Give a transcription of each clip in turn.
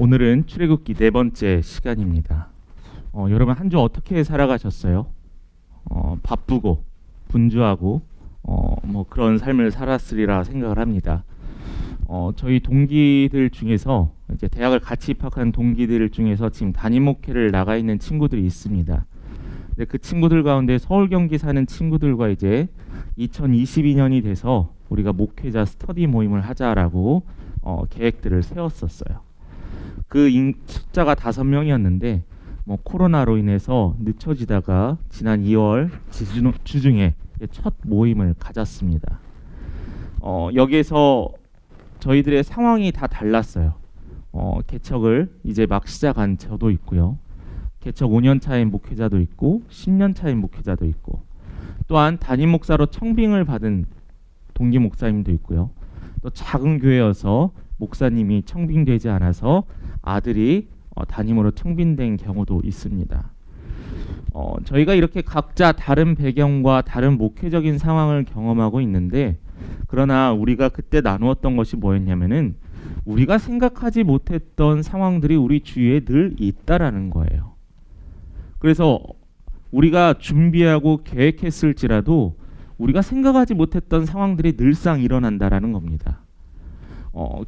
오늘은 출애굽기 네 번째 시간입니다. 여러분 한 주 어떻게 살아가셨어요? 바쁘고 분주하고 뭐 그런 삶을 살았으리라 생각을 합니다. 저희 동기들 중에서 이제 대학을 같이 입학한 동기들 중에서 지금 담임 목회를 나가 있는 친구들이 있습니다. 근데 그 친구들 가운데 서울 경기 사는 친구들과 이제 2022년이 돼서 우리가 목회자 스터디 모임을 하자라고 계획들을 세웠었어요. 그 숫자가 5명이었는데 뭐 코로나로 인해서 늦춰지다가 지난 2월 주중에 첫 모임을 가졌습니다. 여기에서 저희들의 상황이 다 달랐어요. 개척을 이제 막 시작한 저도 있고요. 개척 5년 차인 목회자도 있고 10년 차인 목회자도 있고 또한 담임 목사로 청빙을 받은 동기 목사님도 있고요. 또 작은 교회여서 목사님이 청빙되지 않아서 아들이 담임으로 청빙된 경우도 있습니다. 저희가 이렇게 각자 다른 배경과 다른 목회적인 상황을 경험하고 있는데, 그러나 우리가 그때 나누었던 것이 뭐였냐면은 우리가 생각하지 못했던 상황들이 우리 주위에 늘 있다라는 거예요. 그래서 우리가 준비하고 계획했을지라도 우리가 생각하지 못했던 상황들이 늘상 일어난다라는 겁니다.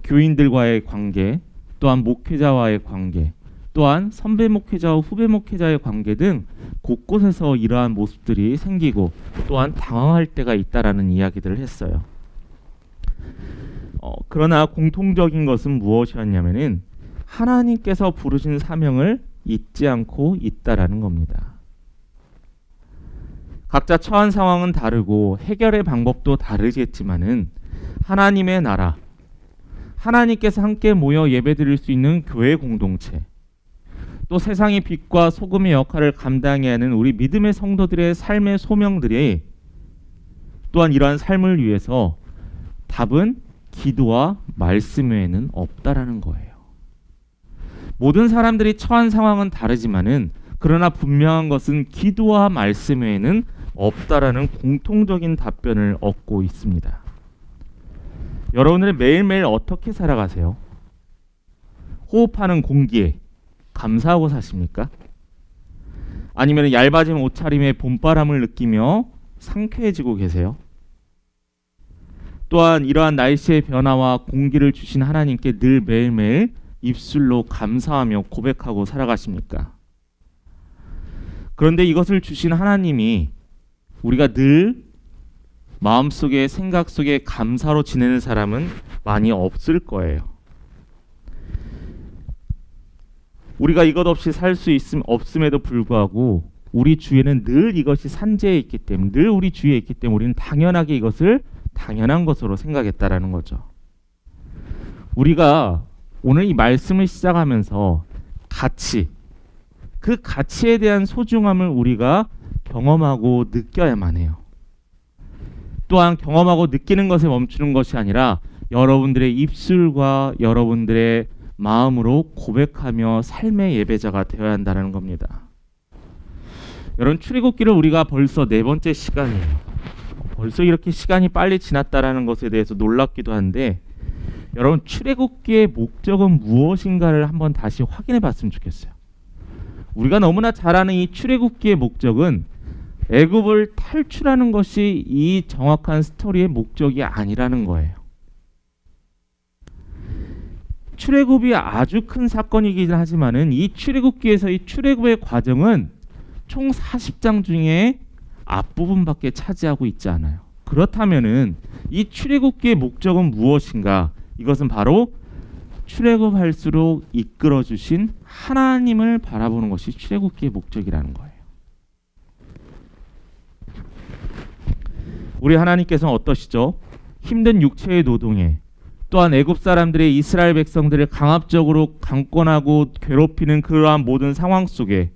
교인들과의 관계, 또한 목회자와의 관계, 또한 선배 목회자와 후배 목회자의 관계 등 곳곳에서 이러한 모습들이 생기고 또한 당황할 때가 있다라는 이야기들을 했어요. 그러나 공통적인 것은 무엇이었냐면은 하나님께서 부르신 사명을 잊지 않고 있다라는 겁니다. 각자 처한 상황은 다르고 해결의 방법도 다르겠지만은 하나님의 나라, 하나님께서 함께 모여 예배드릴 수 있는 교회 공동체, 또 세상의 빛과 소금의 역할을 감당해야 하는 우리 믿음의 성도들의 삶의 소명들이 또한 이러한 삶을 위해서 답은 기도와 말씀 외에는 없다라는 거예요. 모든 사람들이 처한 상황은 다르지만은 그러나 분명한 것은 기도와 말씀 외에는 없다라는 공통적인 답변을 얻고 있습니다. 여러분들은 매일매일 어떻게 살아가세요? 호흡하는 공기에 감사하고 사십니까? 아니면 얇아진 옷차림에 봄바람을 느끼며 상쾌해지고 계세요? 또한 이러한 날씨의 변화와 공기를 주신 하나님께 늘 매일매일 입술로 감사하며 고백하고 살아가십니까? 그런데 이것을 주신 하나님이 우리가 늘 마음속에 생각 속에 감사로 지내는 사람은 많이 없을 거예요. 우리가 이것 없이 살 수 없음에도 불구하고 우리 주위에는 늘 이것이 산재해 있기 때문에, 늘 우리 주위에 있기 때문에 우리는 당연하게 이것을 당연한 것으로 생각했다라는 거죠. 우리가 오늘 이 말씀을 시작하면서 그 가치에 대한 소중함을 우리가 경험하고 느껴야만 해요. 또한 경험하고 느끼는 것에 멈추는 것이 아니라 여러분들의 입술과 여러분들의 마음으로 고백하며 삶의 예배자가 되어야 한다는 겁니다. 여러분, 출애굽기를 우리가 벌써 네 번째 시간이에요. 벌써 이렇게 시간이 빨리 지났다라는 것에 대해서 놀랍기도 한데, 여러분, 출애굽기의 목적은 무엇인가를 한번 다시 확인해 봤으면 좋겠어요. 우리가 너무나 잘 아는 이 출애굽기의 목적은 애굽을 탈출하는 것이 이 정확한 스토리의 목적이 아니라는 거예요. 출애굽이 아주 큰 사건이긴 하지만은 이 출애굽기에서 이 출애굽의 과정은 총 40장 중에 앞부분밖에 차지하고 있지 않아요. 그렇다면은 이 출애굽기의 목적은 무엇인가? 이것은 바로 출애굽할수록 이끌어 주신 하나님을 바라보는 것이 출애굽기의 목적이라는 거예요. 우리 하나님께서는 어떠시죠? 힘든 육체의 노동에, 또한 애굽 사람들의 이스라엘 백성들을 강압적으로 강권하고 괴롭히는 그러한 모든 상황 속에,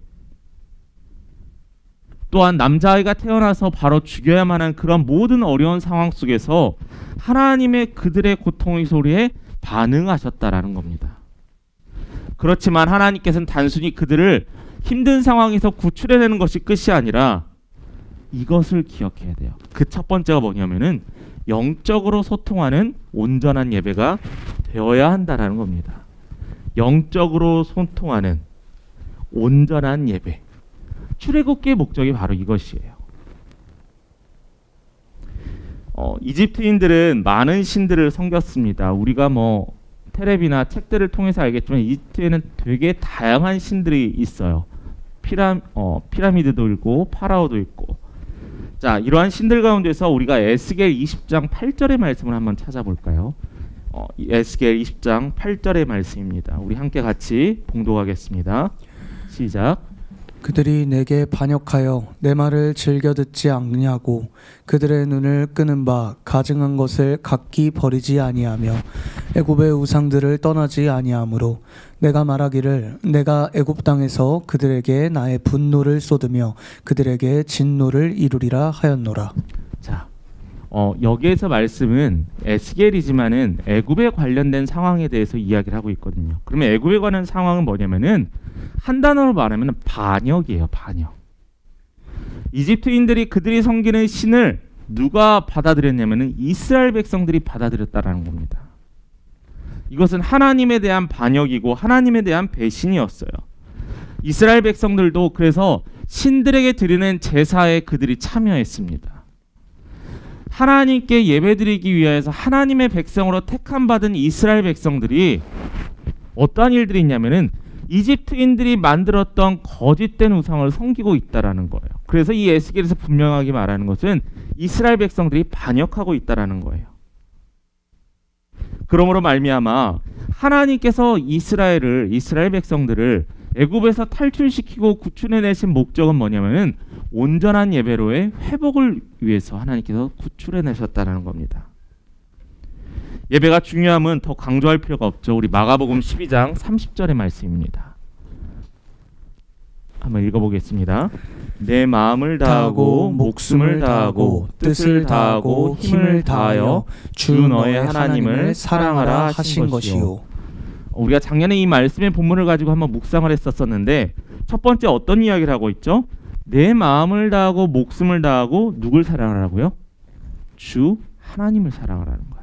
또한 남자아이가 태어나서 바로 죽여야만 하는 그런 모든 어려운 상황 속에서 하나님의 그들의 고통의 소리에 반응하셨다라는 겁니다. 그렇지만 하나님께서는 단순히 그들을 힘든 상황에서 구출해내는 것이 끝이 아니라 이것을 기억해야 돼요. 그 첫 번째가 뭐냐면은 영적으로 소통하는 온전한 예배가 되어야 한다라는 겁니다. 영적으로 소통하는 온전한 예배. 출애굽기의 목적이 바로 이것이에요. 이집트인들은 많은 신들을 섬겼습니다. 우리가 뭐 텔레비나 책들을 통해서 알겠지만 이집트에는 되게 다양한 신들이 있어요. 피라미드도 있고 파라오도 있고. 자, 이러한 신들 가운데서 우리가 에스겔 20장 8절의 말씀을 한번 찾아볼까요? 에스겔 20장 8절의 말씀입니다. 우리 함께 같이 봉독하겠습니다. 시작. 그들이 내게 반역하여 내 말을 즐겨 듣지 않냐고 그들의 눈을 끄는 바 가증한 것을 각기 버리지 아니하며 애굽의 우상들을 떠나지 아니하므로 내가 말하기를 내가 애굽 땅에서 그들에게 나의 분노를 쏟으며 그들에게 진노를 이루리라 하였노라. 자, 여기에서 말씀은 에스겔이지만은 애굽에 관련된 상황에 대해서 이야기를 하고 있거든요. 그러면 애굽에 관한 상황은 뭐냐면은 한 단어로 말하면 반역이에요. 반역. 이집트인들이 그들이 섬기는 신을 누가 받아들였냐면은 이스라엘 백성들이 받아들였다라는 겁니다. 이것은 하나님에 대한 반역이고 하나님에 대한 배신이었어요. 이스라엘 백성들도 그래서 신들에게 드리는 제사에 그들이 참여했습니다. 하나님께 예배드리기 위해서 하나님의 백성으로 택함 받은 이스라엘 백성들이 어떠한 일들이 있냐면은 이집트인들이 만들었던 거짓된 우상을 섬기고 있다라는 거예요. 그래서 이 에스겔에서 분명하게 말하는 것은 이스라엘 백성들이 반역하고 있다라는 거예요. 그러므로 말미암아 하나님께서 이스라엘 백성들을 애굽에서 탈출시키고 구출해내신 목적은 뭐냐면은 온전한 예배로의 회복을 위해서 하나님께서 구출해내셨다는 겁니다. 예배가 중요함은 더 강조할 필요가 없죠. 우리 마가복음 12장 30절의 말씀입니다. 한번 읽어보겠습니다. 내 마음을 다하고 목숨을 다하고 뜻을 다하고 힘을 다하여 주 너의 하나님을 사랑하라 하신 것이요. 우리가 작년에 이 말씀의 본문을 가지고 한번 묵상을 했었는데 첫 번째 어떤 이야기를 하고 있죠? 내 마음을 다하고 목숨을 다하고 누굴 사랑하라고요? 주 하나님을 사랑하라는 거예요.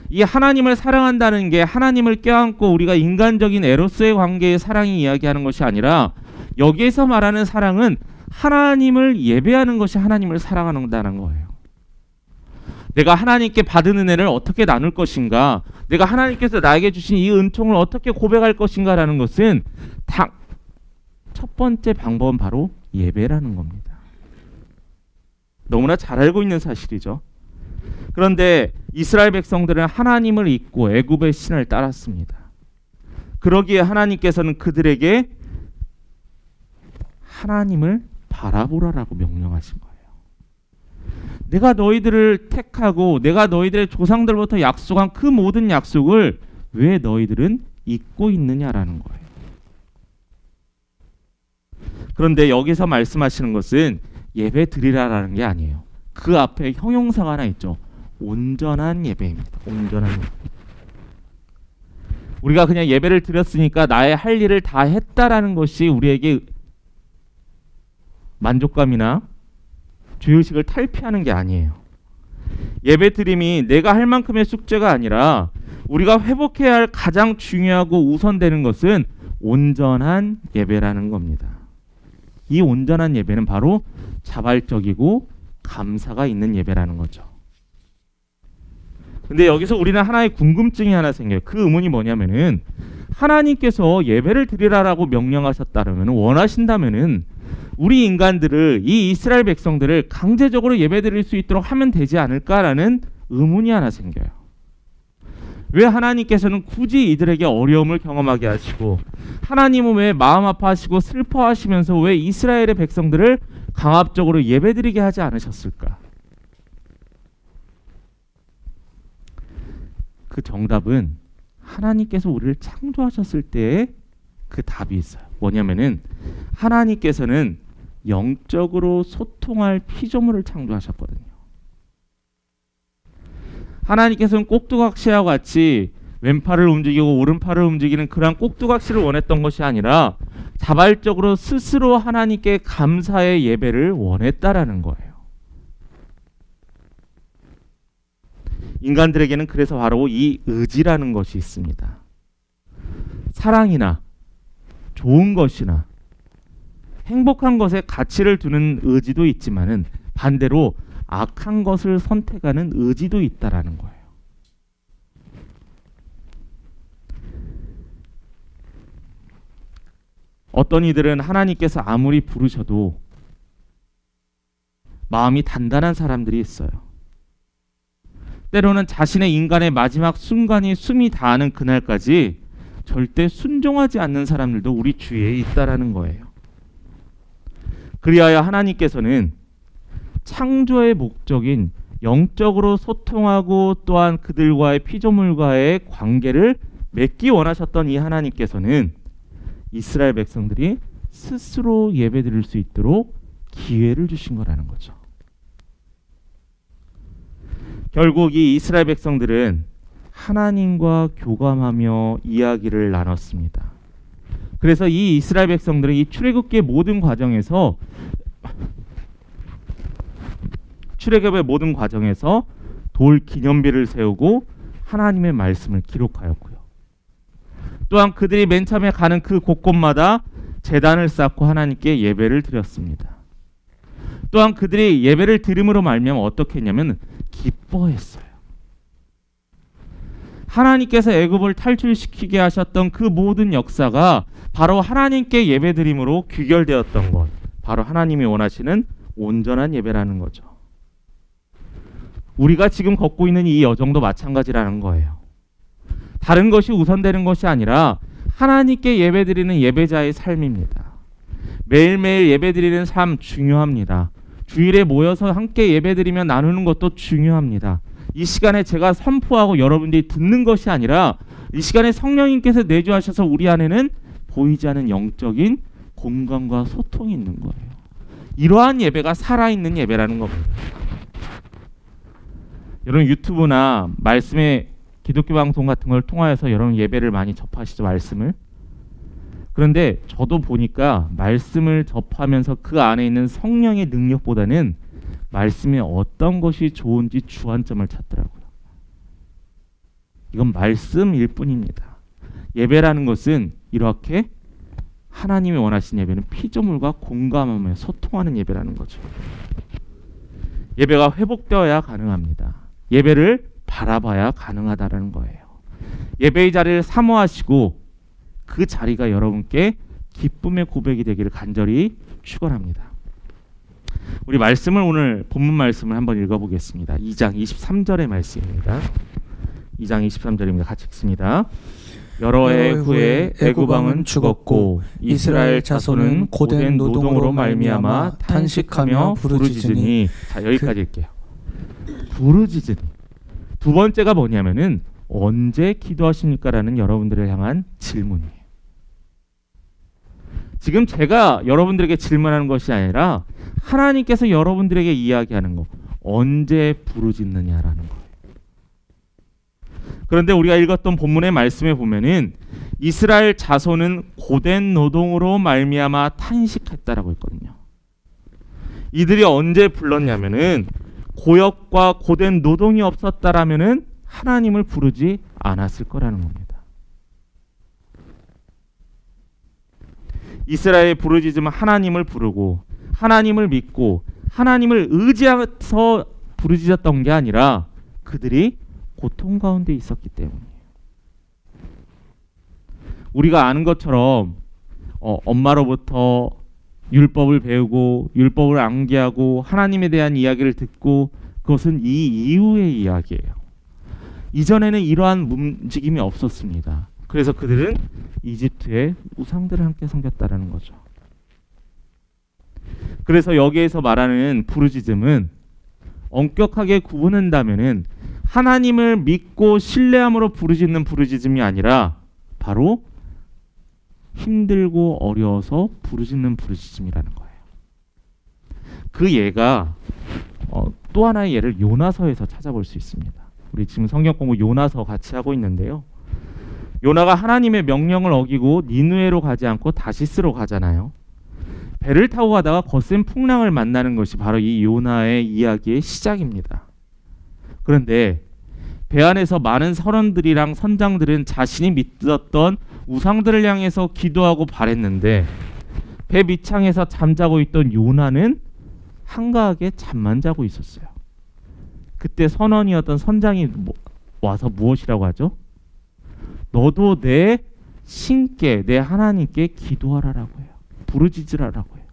이 하나님을 사랑한다는 게 하나님을 껴안고 우리가 인간적인 에로스의 관계의 사랑이 이야기하는 것이 아니라 여기에서 말하는 사랑은 하나님을 예배하는 것이 하나님을 사랑한다는 거예요. 내가 하나님께 받은 은혜를 어떻게 나눌 것인가, 내가 하나님께서 나에게 주신 이 은총을 어떻게 고백할 것인가라는 것은 첫 번째 방법은 바로 예배라는 겁니다. 너무나 잘 알고 있는 사실이죠. 그런데 이스라엘 백성들은 하나님을 잊고 애굽의 신을 따랐습니다. 그러기에 하나님께서는 그들에게 하나님을 바라보라라고 명령하신 거예요. 내가 너희들을 택하고 내가 너희들의 조상들부터 약속한 그 모든 약속을 왜 너희들은 잊고 있느냐라는 거예요. 그런데 여기서 말씀하시는 것은 예배 드리라라는 게 아니에요. 그 앞에 형용사가 하나 있죠. 온전한 예배입니다. 온전한 예배. 우리가 그냥 예배를 드렸으니까 나의 할 일을 다 했다라는 것이 우리에게 만족감이나 죄의식을 탈피하는 게 아니에요. 예배 드림이 내가 할 만큼의 숙제가 아니라 우리가 회복해야 할 가장 중요하고 우선되는 것은 온전한 예배라는 겁니다. 이 온전한 예배는 바로 자발적이고 감사가 있는 예배라는 거죠. 근데 여기서 우리는 하나의 궁금증이 하나 생겨요. 그 의문이 뭐냐면은 하나님께서 예배를 드리라라고 명령하셨다면 원하신다면은 우리 인간들을 이 이스라엘 백성들을 강제적으로 예배드릴 수 있도록 하면 되지 않을까라는 의문이 하나 생겨요. 왜 하나님께서는 굳이 이들에게 어려움을 경험하게 하시고 하나님은 왜 마음 아파하시고 슬퍼하시면서 왜 이스라엘의 백성들을 강압적으로 예배드리게 하지 않으셨을까? 그 정답은 하나님께서 우리를 창조하셨을 때의 그 답이 있어요. 뭐냐면은 하나님께서는 영적으로 소통할 피조물을 창조하셨거든요. 하나님께서는 꼭두각시와 같이 왼팔을 움직이고 오른팔을 움직이는 그러한 꼭두각시를 원했던 것이 아니라 자발적으로 스스로 하나님께 감사의 예배를 원했다라는 거예요. 인간들에게는 그래서 바로 이 의지라는 것이 있습니다. 사랑이나 좋은 것이나 행복한 것에 가치를 두는 의지도 있지만은 반대로 악한 것을 선택하는 의지도 있다라는 거예요. 어떤 이들은 하나님께서 아무리 부르셔도 마음이 단단한 사람들이 있어요. 때로는 자신의 인간의 마지막 순간이 숨이 다하는 그날까지 절대 순종하지 않는 사람들도 우리 주위에 있다라는 거예요. 그리하여 하나님께서는 창조의 목적인 영적으로 소통하고 또한 그들과의 피조물과의 관계를 맺기 원하셨던 이 하나님께서는 이스라엘 백성들이 스스로 예배드릴 수 있도록 기회를 주신 거라는 거죠. 결국 이 이스라엘 백성들은 하나님과 교감하며 이야기를 나눴습니다. 그래서 이 이스라엘 백성들은 이 출애굽기의 모든 과정에서 돌 기념비를 세우고 하나님의 말씀을 기록하였고요. 또한 그들이 맨 처음에 가는 그 곳곳마다 제단을 쌓고 하나님께 예배를 드렸습니다. 또한 그들이 예배를 드림으로 말미암아 어떻게 했냐면 기뻐했어요. 하나님께서 애굽을 탈출시키게 하셨던 그 모든 역사가 바로 하나님께 예배드림으로 귀결되었던 것, 바로 하나님이 원하시는 온전한 예배라는 거죠. 우리가 지금 걷고 있는 이 여정도 마찬가지라는 거예요. 다른 것이 우선되는 것이 아니라 하나님께 예배드리는 예배자의 삶입니다. 매일매일 예배드리는 삶 중요합니다. 주일에 모여서 함께 예배드리며 나누는 것도 중요합니다. 이 시간에 제가 선포하고 여러분들이 듣는 것이 아니라 이 시간에 성령님께서 내주하셔서 우리 안에는 보이지 않는 영적인 공간과 소통이 있는 거예요. 이러한 예배가 살아있는 예배라는 겁니다. 여러분 유튜브나 말씀의 기독교 방송 같은 걸 통하여서 여러분 예배를 많이 접하시죠, 말씀을. 그런데 저도 보니까 말씀을 접하면서 그 안에 있는 성령의 능력보다는 말씀에 어떤 것이 좋은지 주안점을 찾더라고요. 이건 말씀일 뿐입니다. 예배라는 것은 이렇게 하나님이 원하신 예배는 피조물과 공감하며 소통하는 예배라는 거죠. 예배가 회복되어야 가능합니다. 예배를 바라봐야 가능하다는 거예요. 예배의 자리를 사모하시고 그 자리가 여러분께 기쁨의 고백이 되기를 간절히 축원합니다. 우리 말씀을 오늘 본문 말씀을 한번 읽어보겠습니다. 2장 23절의 말씀입니다. 2장 23절입니다. 같이 읽습니다. 여러 해 후에 애굽 왕은 죽었고 이스라엘 자손은 고된 노동으로 말미암아 탄식하며 부르짖으니. 자, 여기까지 읽게요. 부르짖으니. 두 번째가 뭐냐면은 언제 기도하십니까라는 여러분들을 향한 질문이에요. 지금 제가 여러분들에게 질문하는 것이 아니라 하나님께서 여러분들에게 이야기하는 거, 언제 부르짖느냐라는 거예요. 그런데 우리가 읽었던 본문의 말씀에 보면은 이스라엘 자손은 고된 노동으로 말미암아 탄식했다라고 했거든요. 이들이 언제 불렀냐면은 고역과 고된 노동이 없었다라면은 하나님을 부르지 않았을 거라는 겁니다. 이스라엘의 부르짖음은 하나님을 부르고 하나님을 믿고 하나님을 의지해서 부르짖었던 게 아니라 그들이 고통 가운데 있었기 때문이에요. 우리가 아는 것처럼 엄마로부터 율법을 배우고 율법을 암기하고 하나님에 대한 이야기를 듣고 그것은 이 이후의 이야기예요. 이전에는 이러한 움직임이 없었습니다. 그래서 그들은 이집트의 우상들을 함께 섬겼다라는 거죠. 그래서 여기에서 말하는 부르짖음은 엄격하게 구분한다면은 하나님을 믿고 신뢰함으로 부르짖는 부르짖음이 아니라 바로 힘들고 어려워서 부르짖는 부르짖음이라는 거예요. 그 예가 또 하나의 예를 요나서에서 찾아볼 수 있습니다. 우리 지금 성경 공부 요나서 같이 하고 있는데요. 요나가 하나님의 명령을 어기고 니느웨로 가지 않고 다시스로 가잖아요. 배를 타고 가다가 거센 풍랑을 만나는 것이 바로 이 요나의 이야기의 시작입니다. 그런데 배 안에서 많은 선원들이랑 선장들은 자신이 믿었던 우상들을 향해서 기도하고 바랬는데 배 밑창에서 잠자고 있던 요나는 한가하게 잠만 자고 있었어요. 그때 선원이었던 선장이 와서 무엇이라고 하죠? 너도 내 신께, 내 하나님께 기도하라라고 해요. 부르짖으라라고 해요.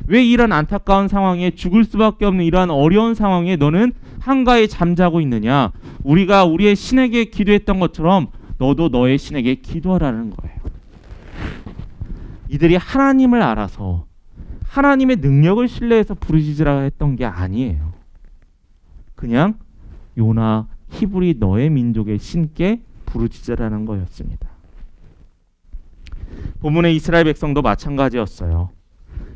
왜 이런 안타까운 상황에, 죽을 수밖에 없는 이러한 어려운 상황에 너는 한가히 잠자고 있느냐? 우리가 우리의 신에게 기도했던 것처럼 너도 너의 신에게 기도하라는 거예요. 이들이 하나님을 알아서 하나님의 능력을 신뢰해서 부르짖으라 했던 게 아니에요. 그냥 요나 히브리 너의 민족의 신께 부르짖으라는 거였습니다. 본문의 이스라엘 백성도 마찬가지였어요.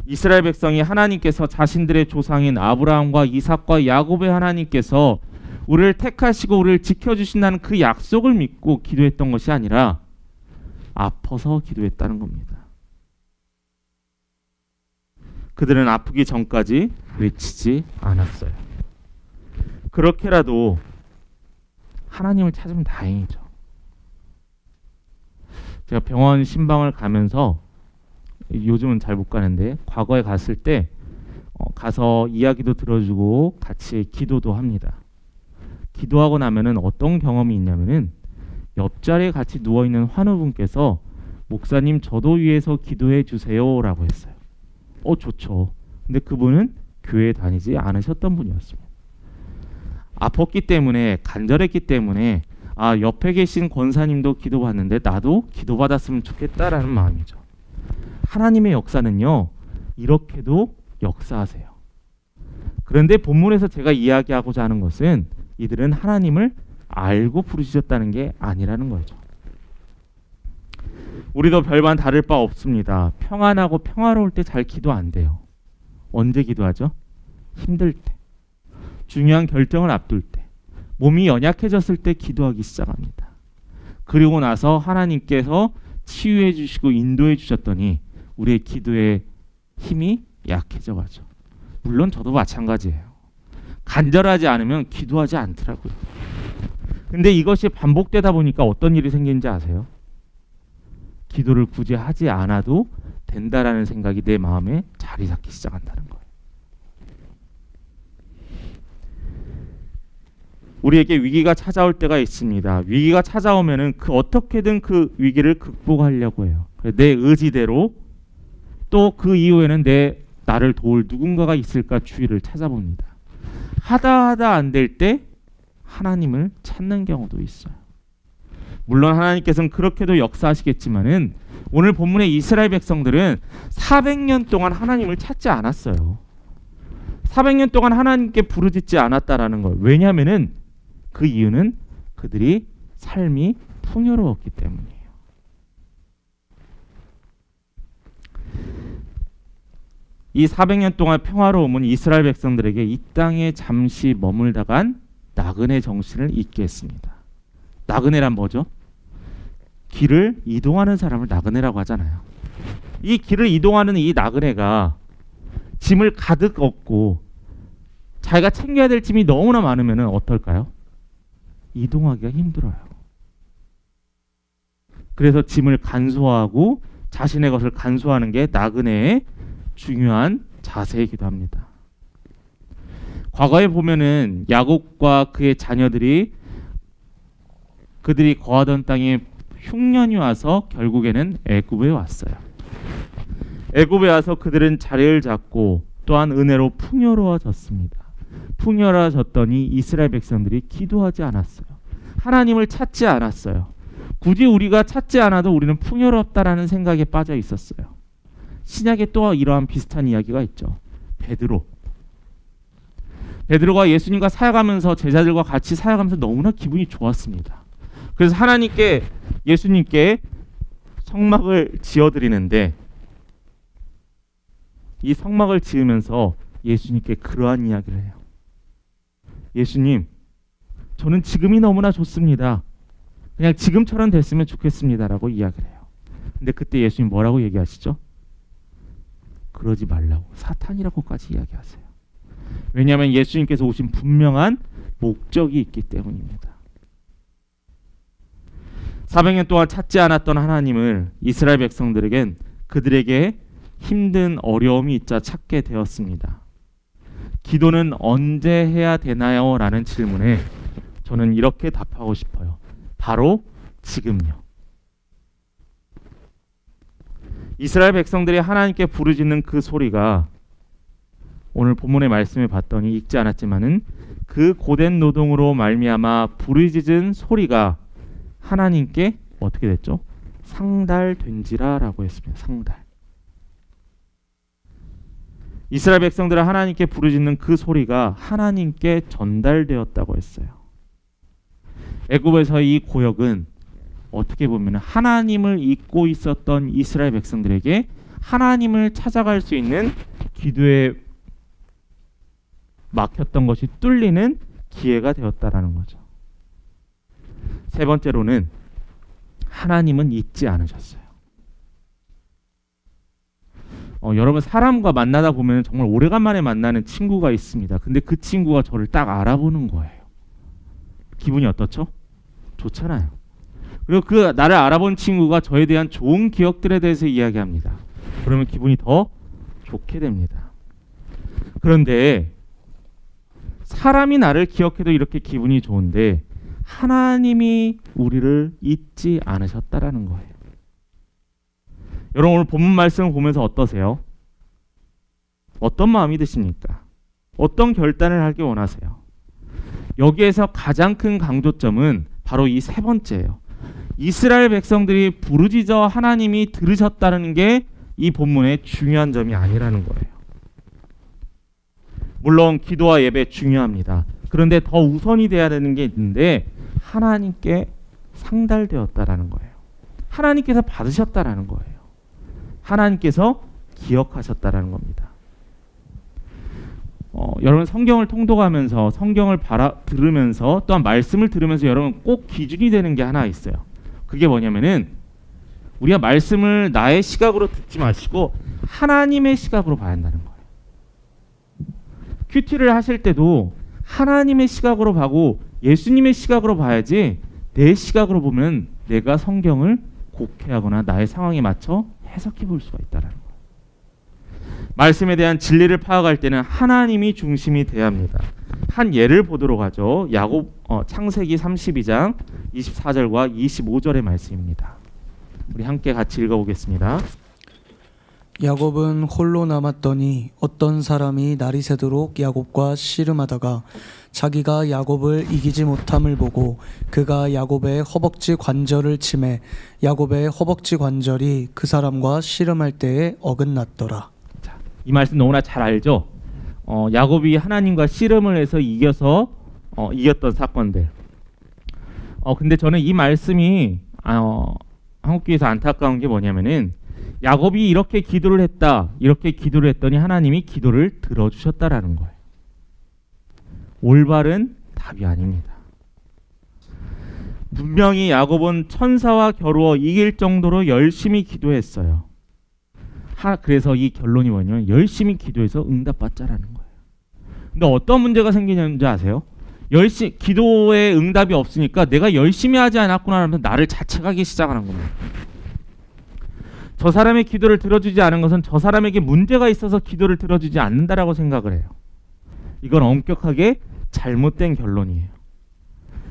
이스라엘 백성이 하나님께서 자신들의 조상인 아브라함과 이삭과 야곱의 하나님께서 우리를 택하시고 우리를 지켜주신다는 그 약속을 믿고 기도했던 것이 아니라 아파서 기도했다는 겁니다. 그들은 아프기 전까지 외치지 않았어요. 그렇게라도 하나님을 찾으면 다행이죠. 제가 병원 신방을 가면서, 요즘은 잘 못 가는데 과거에 갔을 때 가서 이야기도 들어주고 같이 기도도 합니다. 기도하고 나면은 어떤 경험이 있냐면은 옆자리에 같이 누워있는 환우분께서 목사님 저도 위해서 기도해 주세요라고 했어요. 좋죠. 근데 그분은 교회에 다니지 않으셨던 분이었습니다. 아팠기 때문에, 간절했기 때문에 옆에 계신 권사님도 기도받는데 나도 기도받았으면 좋겠다라는 마음이죠. 하나님의 역사는요, 이렇게도 역사하세요. 그런데 본문에서 제가 이야기하고자 하는 것은 이들은 하나님을 알고 부르짖었다는 게 아니라는 거죠. 우리도 별반 다를 바 없습니다. 평안하고 평화로울 때 잘 기도 안 돼요. 언제 기도하죠? 힘들 때, 중요한 결정을 앞둘 때, 몸이 연약해졌을 때 기도하기 시작합니다. 그리고 나서 하나님께서 치유해 주시고 인도해 주셨더니 우리의 기도의 힘이 약해져 가죠. 물론 저도 마찬가지예요. 간절하지 않으면 기도하지 않더라고요. 근데 이것이 반복되다 보니까 어떤 일이 생기는지 아세요? 기도를 굳이 하지 않아도 된다라는 생각이 내 마음에 자리 잡기 시작한다는 거예요. 우리에게 위기가 찾아올 때가 있습니다. 위기가 찾아오면은 어떻게든 그 위기를 극복하려고 해요. 내 의지대로, 또 그 이후에는 나를 도울 누군가가 있을까 주위를 찾아봅니다. 하다 안 될 때 하나님을 찾는 경우도 있어요. 물론 하나님께서는 그렇게도 역사하시겠지만은 오늘 본문의 이스라엘 백성들은 400년 동안 하나님을 찾지 않았어요. 400년 동안 하나님께 부르짖지 않았다라는 거예요. 왜냐하면은 그 이유는 그들이 삶이 풍요로웠기 때문이에요. 이 400년 동안 평화로움은 이스라엘 백성들에게 이 땅에 잠시 머물다간 나그네 정신을 잊게 했습니다. 나그네란 뭐죠? 길을 이동하는 사람을 나그네라고 하잖아요. 이 길을 이동하는 이 나그네가 짐을 가득 얻고 자기가 챙겨야 될 짐이 너무나 많으면 어떨까요? 이동하기가 힘들어요. 그래서 짐을 간소화하고 자신의 것을 간소화하는 게 나그네의 중요한 자세이기도 합니다. 과거에 보면은 야곱과 그의 자녀들이 그들이 거하던 땅에 흉년이 와서 결국에는 애굽에 왔어요. 애굽에 와서 그들은 자리를 잡고 또한 은혜로 풍요로워졌습니다. 풍요로워졌더니 이스라엘 백성들이 기도하지 않았어요. 하나님을 찾지 않았어요. 굳이 우리가 찾지 않아도 우리는 풍요롭다라는 생각에 빠져 있었어요. 신약에 또 이러한 비슷한 이야기가 있죠. 베드로가 예수님과 사역하면서, 제자들과 같이 사역하면서 너무나 기분이 좋았습니다. 그래서 하나님께, 예수님께 성막을 지어드리는데 이 성막을 지으면서 예수님께 그러한 이야기를 해요. 예수님, 저는 지금이 너무나 좋습니다. 그냥 지금처럼 됐으면 좋겠습니다라고 이야기를 해요. 근데 그때 예수님 뭐라고 얘기하시죠? 그러지 말라고, 사탄이라고까지 이야기하세요. 왜냐하면 예수님께서 오신 분명한 목적이 있기 때문입니다. 400년 동안 찾지 않았던 하나님을 이스라엘 백성들에겐 그들에게 힘든 어려움이 있자 찾게 되었습니다. 기도는 언제 해야 되나요? 라는 질문에 저는 이렇게 답하고 싶어요. 바로 지금요. 이스라엘 백성들이 하나님께 부르짖는 그 소리가 오늘 본문의 말씀을 봤더니 읽지 않았지만은 그 고된 노동으로 말미암아 부르짖은 소리가 하나님께 어떻게 됐죠? 상달된지라라고 했습니다. 상달. 이스라엘 백성들은 하나님께 부르짖는 그 소리가 하나님께 전달되었다고 했어요. 애굽에서 이 고역은 어떻게 보면 하나님을 잊고 있었던 이스라엘 백성들에게 하나님을 찾아갈 수 있는 기도에 막혔던 것이 뚫리는 기회가 되었다라는 거죠. 세 번째로는 하나님은 잊지 않으셨어요. 여러분 사람과 만나다 보면 정말 오래간만에 만나는 친구가 있습니다. 근데 그 친구가 저를 딱 알아보는 거예요. 기분이 어떻죠? 좋잖아요. 그리고 그 나를 알아본 친구가 저에 대한 좋은 기억들에 대해서 이야기합니다. 그러면 기분이 더 좋게 됩니다. 그런데 사람이 나를 기억해도 이렇게 기분이 좋은데 하나님이 우리를 잊지 않으셨다라는 거예요. 여러분 오늘 본문 말씀을 보면서 어떠세요? 어떤 마음이 드십니까? 어떤 결단을 하기 원하세요? 여기에서 가장 큰 강조점은 바로 이 세 번째예요. 이스라엘 백성들이 부르짖어 하나님이 들으셨다는 게 이 본문의 중요한 점이 아니라는 거예요. 물론 기도와 예배 중요합니다. 그런데 더 우선이 돼야 되는 게 있는데 하나님께 상달되었다라는 거예요. 하나님께서 받으셨다라는 거예요. 하나님께서 기억하셨다라는 겁니다. 여러분 성경을 통독하면서 성경을 들으면서 또한 말씀을 들으면서 여러분 꼭 기준이 되는 게 하나 있어요. 그게 뭐냐면은 우리가 말씀을 나의 시각으로 듣지 마시고 하나님의 시각으로 봐야 한다는 거예요. 큐티를 하실 때도 하나님의 시각으로 보고 예수님의 시각으로 봐야지 내 시각으로 보면 내가 성경을 곡해하거나 나의 상황에 맞춰 해석해 볼 수가 있다는 거예요. 말씀에 대한 진리를 파악할 때는 하나님이 중심이 돼야 합니다. 한 예를 보도록 하죠. 창세기 32장 24절과 25절의 말씀입니다. 우리 함께 같이 읽어보겠습니다. 야곱은 홀로 남았더니 어떤 사람이 날이 새도록 야곱과 씨름하다가 자기가 야곱을 이기지 못함을 보고 그가 야곱의 허벅지 관절을 치매 야곱의 허벅지 관절이 그 사람과 씨름할 때에 어긋났더라. 자, 이 말씀 너무나 잘 알죠? 야곱이 하나님과 씨름을 해서 이겼던 사건들. 근데 저는 이 말씀이 한국교회에서 안타까운 게 뭐냐면은 야곱이 이렇게 기도를 했더니 하나님이 기도를 들어주셨다라는 거예요. 올바른 답이 아닙니다. 분명히 야곱은 천사와 겨루어 이길 정도로 열심히 기도했어요. 그래서 이 결론이 뭐냐면 열심히 기도해서 응답받자라는 거예요. 근데 어떤 문제가 생기는지 아세요? 기도에 응답이 없으니까 내가 열심히 하지 않았구나 하면서 나를 자책하기 시작하는 겁니다. 저 사람의 기도를 들어주지 않은 것은 저 사람에게 문제가 있어서 기도를 들어주지 않는다라고 생각을 해요. 이건 엄격하게 잘못된 결론이에요.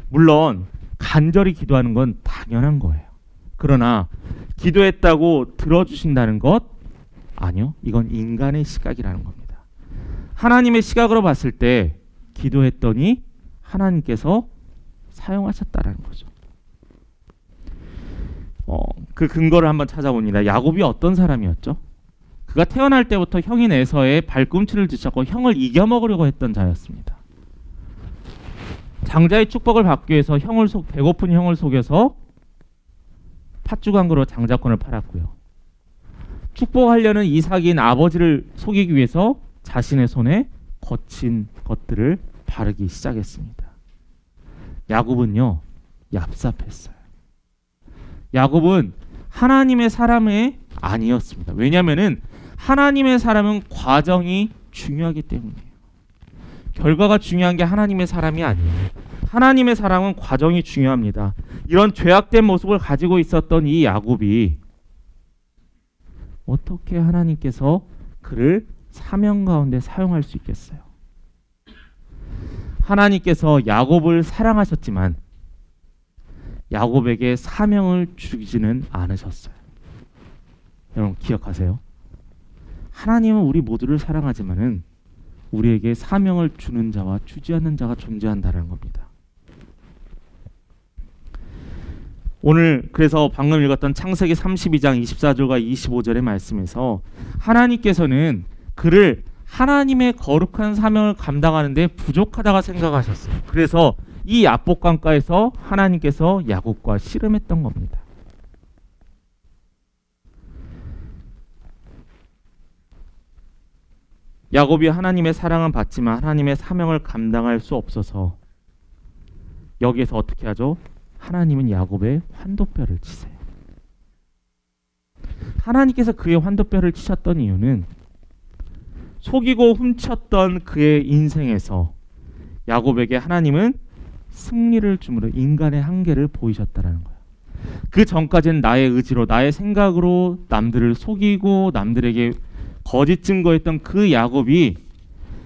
물론 간절히 기도하는 건 당연한 거예요. 그러나 기도했다고 들어주신다는 것? 아니요. 이건 인간의 시각이라는 겁니다. 하나님의 시각으로 봤을 때 기도했더니 하나님께서 사용하셨다라는 거죠. 그 근거를 한번 찾아봅니다. 야곱이 어떤 사람이었죠? 그가 태어날 때부터 형인 에서의 발꿈치를 뒤쫓고 형을 이겨먹으려고 했던 자였습니다. 장자의 축복을 받기 위해서 배고픈 형을 속여서 팥주광으로 장자권을 팔았고요. 축복하려는 이삭인 아버지를 속이기 위해서 자신의 손에 거친 것들을 바르기 시작했습니다. 야곱은요, 얍삽했어요. 야곱은 하나님의 사람이 아니었습니다. 왜냐하면은 하나님의 사람은 과정이 중요하기 때문이에요. 결과가 중요한 게 하나님의 사람이 아니에요. 하나님의 사랑은 과정이 중요합니다. 이런 죄악된 모습을 가지고 있었던 이 야곱이 어떻게 하나님께서 그를 사명 가운데 사용할 수 있겠어요? 하나님께서 야곱을 사랑하셨지만 야곱에게 사명을 주지는 않으셨어요. 여러분 기억하세요. 하나님은 우리 모두를 사랑하지만은 우리에게 사명을 주는 자와 주지 않는 자가 존재한다는 겁니다. 오늘 그래서 방금 읽었던 창세기 32장 24절과 25절의 말씀에서 하나님께서는 그를 하나님의 거룩한 사명을 감당하는데 부족하다고 생각하셨어요. 그래서 이 야복강가에서 하나님께서 야곱과 씨름했던 겁니다. 야곱이 하나님의 사랑은 받지만 하나님의 사명을 감당할 수 없어서 여기에서 어떻게 하죠? 하나님은 야곱의 환도뼈를 치세요. 하나님께서 그의 환도뼈를 치셨던 이유는 속이고 훔쳤던 그의 인생에서 야곱에게 하나님은 승리를 주므로 인간의 한계를 보이셨다는 거예요. 그 전까지는 나의 의지로 나의 생각으로 남들을 속이고 남들에게 거짓 증거했던 그 야곱이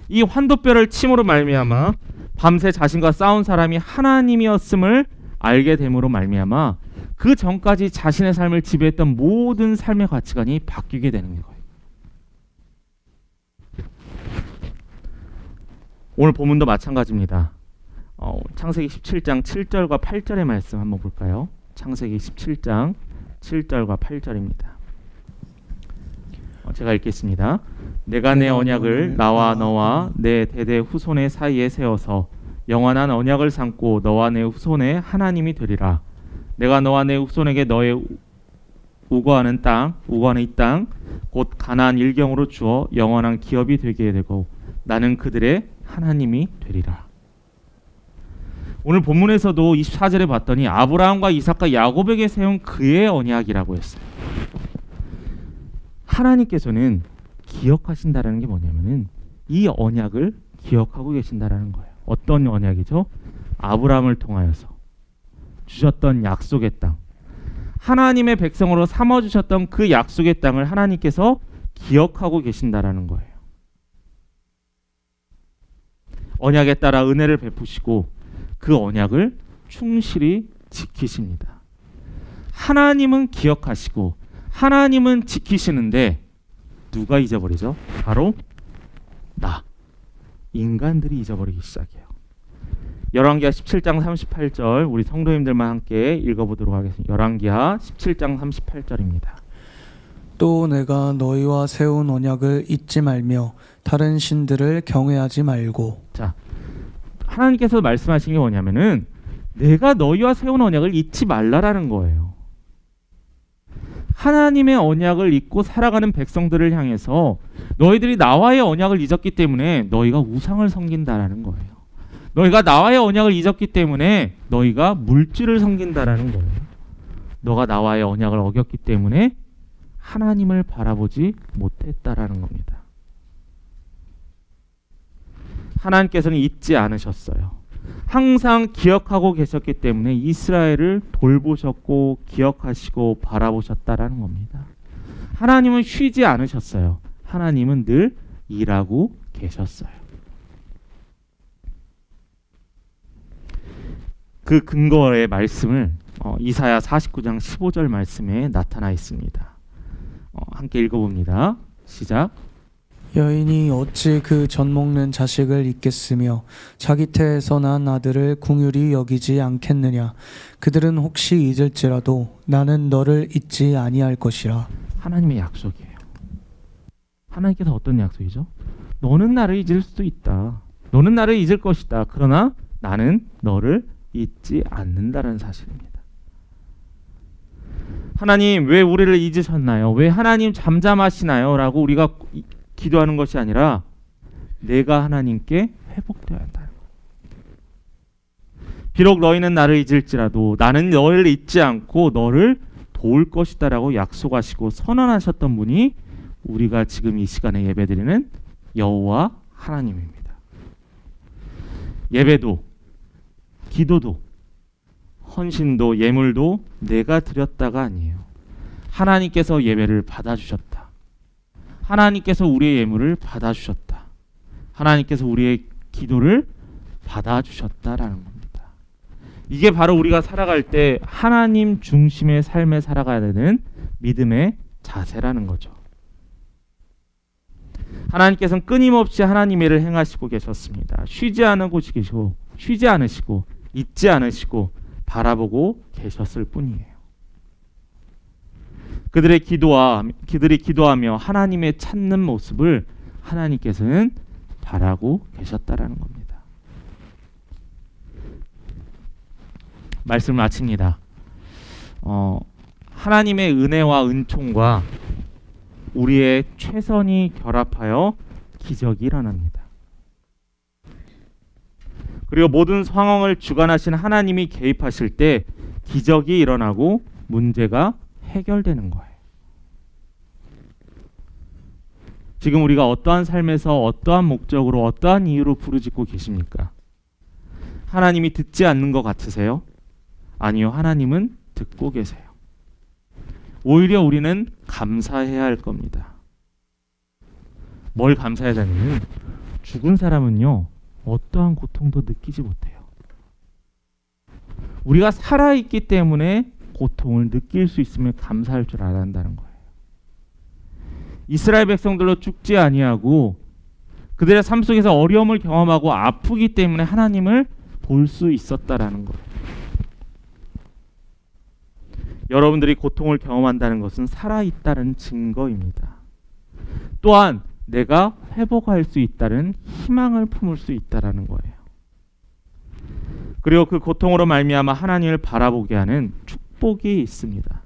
이 환도뼈를 침으로 말미암아 밤새 자신과 싸운 사람이 하나님이었음을 알게 됨으로 말미암아 그 전까지 자신의 삶을 지배했던 모든 삶의 가치관이 바뀌게 되는 거예요. 오늘 본문도 마찬가지입니다. 창세기 17장 7절과 8절의 말씀 한번 볼까요? 창세기 17장 7절과 8절입니다. 제가 읽겠습니다. 내가 내 언약을 나와 너와 내 대대 후손의 사이에 세워서 영원한 언약을 삼고 너와 내 후손의 하나님이 되리라. 내가 너와 내 후손에게 너의 우거하는 이 땅 곧 가나안 일경으로 주어 영원한 기업이 되게 되고 나는 그들의 하나님이 되리라. 오늘 본문에서도 24절에 봤더니 아브라함과 이삭과 야곱에게 세운 그의 언약이라고 했어요. 하나님께서는 기억하신다라는 게 뭐냐면은 이 언약을 기억하고 계신다라는 거예요. 어떤 언약이죠? 아브라함을 통하여서 주셨던 약속의 땅, 하나님의 백성으로 삼아 주셨던 그 약속의 땅을 하나님께서 기억하고 계신다라는 거예요. 언약에 따라 은혜를 베푸시고 그 언약을 충실히 지키십니다. 하나님은 기억하시고 하나님은 지키시는데 누가 잊어버리죠? 바로 인간들이 잊어버리기 시작해요. 열왕기하 17장 38절 우리 성도님들만 함께 읽어보도록 하겠습니다. 열왕기하 17장 38절입니다. 또 내가 너희와 세운 언약을 잊지 말며 다른 신들을 경외하지 말고. 자, 하나님께서 말씀하신 게 뭐냐면은 내가 너희와 세운 언약을 잊지 말라라는 거예요. 하나님의 언약을 잊고 살아가는 백성들을 향해서 너희들이 나와의 언약을 잊었기 때문에 너희가 우상을 섬긴다라는 거예요. 너희가 나와의 언약을 잊었기 때문에 너희가 물질을 섬긴다라는 거예요. 너가 나와의 언약을 어겼기 때문에 하나님을 바라보지 못했다라는 겁니다. 하나님께서는 잊지 않으셨어요. 항상 기억하고 계셨기 때문에 이스라엘을 돌보셨고 기억하시고 바라보셨다라는 겁니다. 하나님은 쉬지 않으셨어요. 하나님은 늘 일하고 계셨어요. 그 근거의 말씀을 이사야 49장 15절 말씀에 나타나 있습니다. 함께 읽어봅니다. 시작. 여인이 어찌 그 젖 먹는 자식을 잊겠으며 자기 태에서 난 아들을 긍휼히 여기지 않겠느냐. 그들은 혹시 잊을지라도 나는 너를 잊지 아니할 것이라. 하나님의 약속이에요. 하나님께서 어떤 약속이죠? 너는 나를 잊을 수도 있다. 너는 나를 잊을 것이다. 그러나 나는 너를 잊지 않는다는 사실입니다. 하나님 왜 우리를 잊으셨나요? 왜 하나님 잠잠하시나요? 라고 우리가 기도하는 것이 아니라 내가 하나님께 회복되어야 한다. 비록 너희는 나를 잊을지라도 나는 너희를 잊지 않고 너를 도울 것이다 라고 약속하시고 선언하셨던 분이 우리가 지금 이 시간에 예배드리는 여호와 하나님입니다. 예배도 기도도 헌신도 예물도 내가 드렸다가 아니에요. 하나님께서 예배를 받아주셨다. 하나님께서 우리의 예물을 받아주셨다. 하나님께서 우리의 기도를 받아주셨다라는 겁니다. 이게 바로 우리가 살아갈 때 하나님 중심의 삶에 살아가야 되는 믿음의 자세라는 거죠. 하나님께서는 끊임없이 하나님의 일을 행하시고 계셨습니다. 쉬지 않으시고 잊지 않으시고 바라보고 계셨을 뿐이에요. 그들이 기도하며 하나님의 찾는 모습을 하나님께서는 바라고 계셨다라는 겁니다. 말씀을 마칩니다. 하나님의 은혜와 은총과 우리의 최선이 결합하여 기적이 일어납니다. 그리고 모든 상황을 주관하신 하나님이 개입하실 때 기적이 일어나고 문제가 해결되는 거예요. 지금 우리가 어떠한 삶에서 어떠한 목적으로 어떠한 이유로 부르짖고 계십니까? 하나님이 듣지 않는 것 같으세요? 아니요, 하나님은 듣고 계세요. 오히려 우리는 감사해야 할 겁니다. 뭘 감사해야 되냐면 죽은 사람은요 어떠한 고통도 느끼지 못해요. 우리가 살아있기 때문에 고통을 느낄 수 있으면 감사할 줄 알아야 한다는 거예요. 이스라엘 백성들로 죽지 아니하고 그들의 삶 속에서 어려움을 경험하고 아프기 때문에 하나님을 볼 수 있었다라는 거예요. 여러분들이 고통을 경험한다는 것은 살아있다는 증거입니다. 또한 내가 회복할 수 있다는 희망을 품을 수 있다라는 거예요. 그리고 그 고통으로 말미암아 하나님을 바라보게 하는 축복이 있습니다.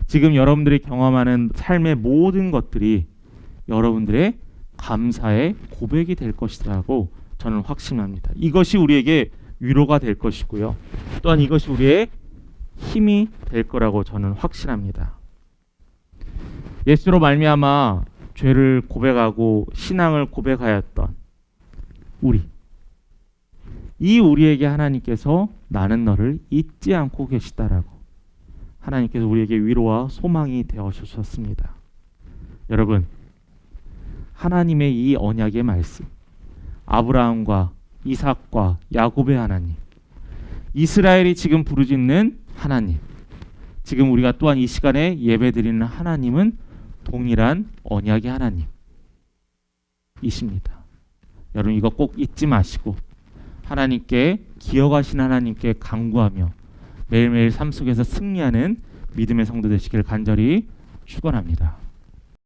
지금 여러분들이 경험하는 삶의 모든 것들이 여러분들의 감사의 고백이 될 것이라고 저는 확신합니다. 이것이 우리에게 위로가 될 것이고요. 또한 이것이 우리의 힘이 될 거라고 저는 확신합니다. 예수로 말미암아 죄를 고백하고 신앙을 고백하였던 우리에게 하나님께서 나는 너를 잊지 않고 계시다라고 하나님께서 우리에게 위로와 소망이 되어 주셨습니다. 여러분, 하나님의 이 언약의 말씀, 아브라함과 이삭과 야곱의 하나님, 이스라엘이 지금 부르짖는 하나님, 지금 우리가 또한 이 시간에 예배드리는 하나님은 동일한 언약의 하나님이십니다. 여러분, 이거 꼭 잊지 마시고 하나님께 기억하신 하나님께 간구하며 매일매일 삶 속에서 승리하는 믿음의 성도 되시길 간절히 축원합니다.